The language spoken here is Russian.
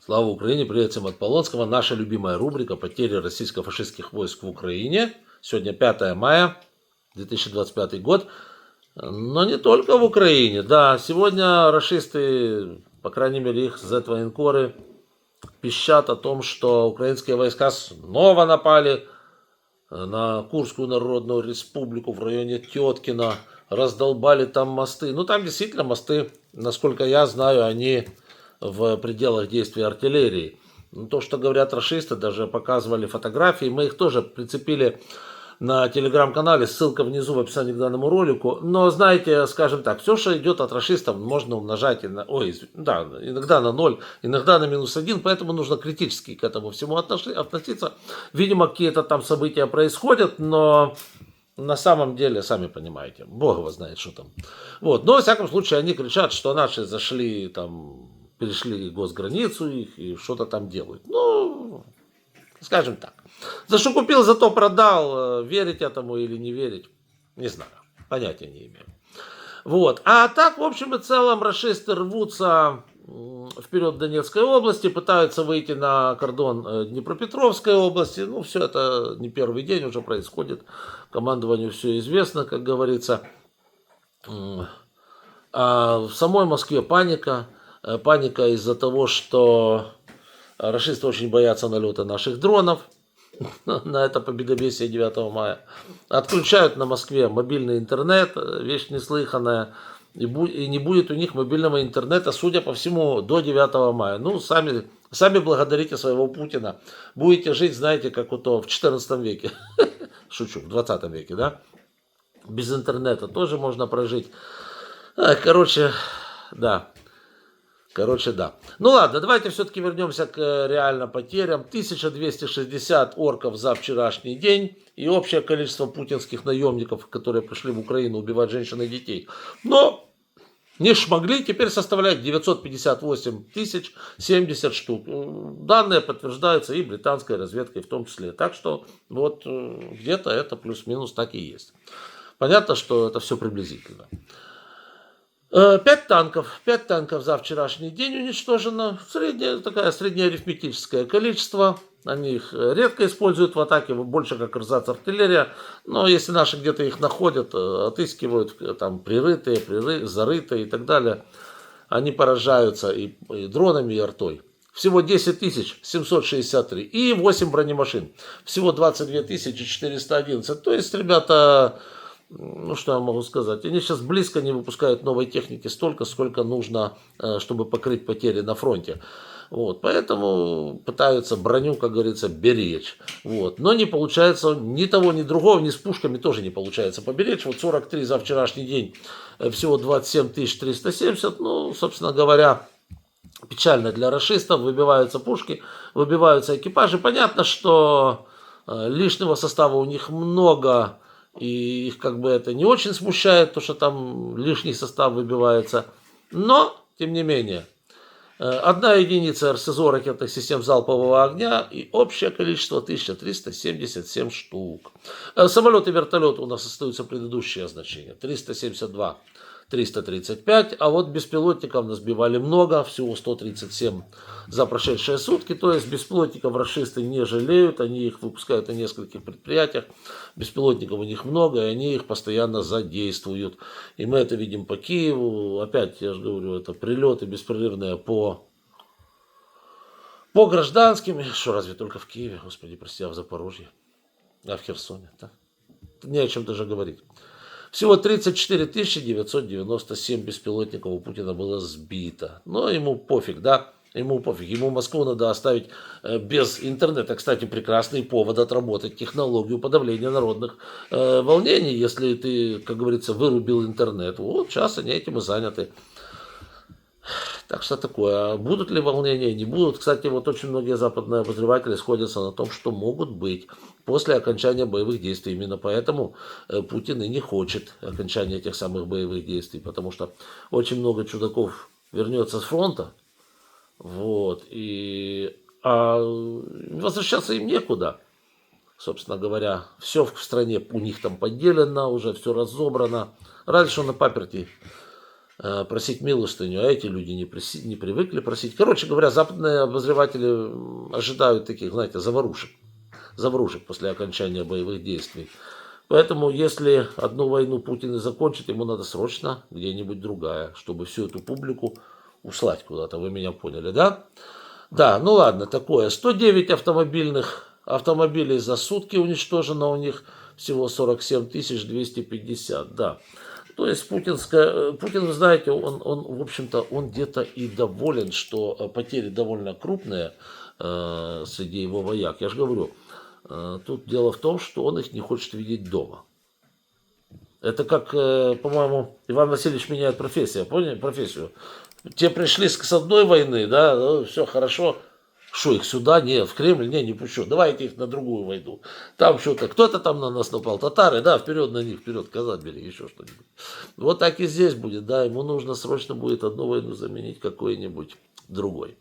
Слава Украине! Привет всем от Полонского. Наша любимая рубрика «Потери российско-фашистских войск в Украине». Сегодня 5 мая 2025 год. Но не только в Украине. Да, сегодня рашисты, по крайней мере их Z-военкоры, пищат о том, что украинские войска снова напали на Курскую Народную Республику в районе Теткина, раздолбали там мосты. Ну, там действительно мосты, насколько я знаю, они в пределах действия артиллерии. Ну, то, что говорят рашисты, даже показывали фотографии, мы их тоже прицепили на телеграм-канале, ссылка внизу в описании к данному ролику. Но знаете, скажем так, все, что идет от рашистов, можно умножать, да, иногда на 0, иногда на -1, поэтому нужно критически к этому всему относиться. Видимо, какие-то там события происходят, но на самом деле, сами понимаете, Бог его знает, что там. Вот. Но, во всяком случае, они кричат, что наши зашли, там, перешли госграницу их и что-то там делают. Ну, скажем так. За что купил, зато продал. Верить этому или не верить, не знаю. Понятия не имею. Вот. А так, в общем и целом, рашисты рвутся вперед в Донецкой области, пытаются выйти на кордон Днепропетровской области. Ну, все это не первый день уже происходит. Командованию все известно, как говорится. А в самой Москве паника. Паника из-за того, что рашисты очень боятся налета наших дронов на это победобесие 9 мая. Отключают на Москве мобильный интернет, вещь неслыханная. И не будет у них мобильного интернета, судя по всему, до 9 мая. Ну, сами благодарите своего Путина. Будете жить, знаете, как вот в 14 веке. Шучу, в 20 веке, да? Без интернета тоже можно прожить. Короче, да. Ну ладно, давайте все-таки вернемся к реально потерям. 1260 орков за вчерашний день и общее количество путинских наемников, которые пришли в Украину убивать женщин и детей. Но не шмогли, теперь составляет 958 тысяч 70 штук. Данные подтверждаются и британской разведкой в том числе. Так что вот где-то это плюс-минус так и есть. Понятно, что это все приблизительно. 5 танков за вчерашний день уничтожено. Среднеарифметическое количество. Они их редко используют в атаке, больше как рзац-артиллерия. Но если наши где-то их находят, отыскивают, там прирытые, зарытые и так далее, они поражаются и дронами, и артой. Всего 10 763 и 8 бронемашин. Всего 22 411. То есть, ребята... Ну, что я могу сказать? Они сейчас близко не выпускают новой техники столько, сколько нужно, чтобы покрыть потери на фронте. Вот, поэтому пытаются броню, как говорится, беречь. Вот. Но не получается ни того, ни другого, ни с пушками тоже не получается поберечь. Вот 43 за вчерашний день, всего 27 370. Ну, собственно говоря, печально для рашистов. Выбиваются пушки, выбиваются экипажи. Понятно, что лишнего состава у них много. И их как бы это не очень смущает, то что там лишний состав выбивается. Но, тем не менее, одна единица РСЗО ракетных систем залпового огня и общее количество 1377 штук. Самолеты и вертолеты у нас остаются предыдущее значение. 372, 335. А вот беспилотников нас сбивали много, всего 137 за прошедшие сутки. То есть беспилотников рашисты не жалеют, они их выпускают на нескольких предприятиях. Беспилотников у них много, и они их постоянно задействуют. И мы это видим по Киеву. Опять, я же говорю, это прилеты беспрерывные по гражданским. Что, разве только в Киеве? Господи, прости, а в Запорожье? А в Херсоне? Да? Не о чем даже говорить. Всего 34 997 беспилотников у Путина было сбито. Но ему пофиг, да? Ему пофиг. Ему Москву надо оставить без интернета. Кстати, прекрасный повод отработать технологию подавления народных волнений. Если ты, как говорится, вырубил интернет. Вот сейчас они этим и заняты. Так что такое. А будут ли волнения? Не будут. Кстати, вот очень многие западные обозреватели сходятся на том, что могут быть после окончания боевых действий. Именно поэтому Путин и не хочет окончания этих самых боевых действий. Потому что очень много чудаков вернется с фронта. Вот. А возвращаться им некуда. Собственно говоря, все в стране у них там поделено, уже все разобрано. Раньше на паперти просить милостыню, а эти люди не привыкли просить. Короче говоря, западные обозреватели ожидают таких, знаете, заварушек после окончания боевых действий. Поэтому, если одну войну Путин и закончит, ему надо срочно где-нибудь другая, чтобы всю эту публику услать куда-то. Вы меня поняли, да? Да, ну ладно, такое. 109 автомобилей за сутки уничтожено у них, всего 47 250, да. То есть Путин, вы знаете, он в общем-то, он где-то и доволен, что потери довольно крупные среди его вояк. Я же говорю, тут дело в том, что он их не хочет видеть дома. Это как, по-моему, Иван Васильевич меняет профессию. Те пришли с одной войны, да, ну, все хорошо. Что, их сюда? Нет, в Кремль? Не пущу. Давайте их на другую войну. Там что-то, кто-то там на нас напал. Татары, да, вперед на них, вперед, Казань бери, еще что-нибудь. Вот так и здесь будет, да, ему нужно срочно будет одну войну заменить какой-нибудь другой.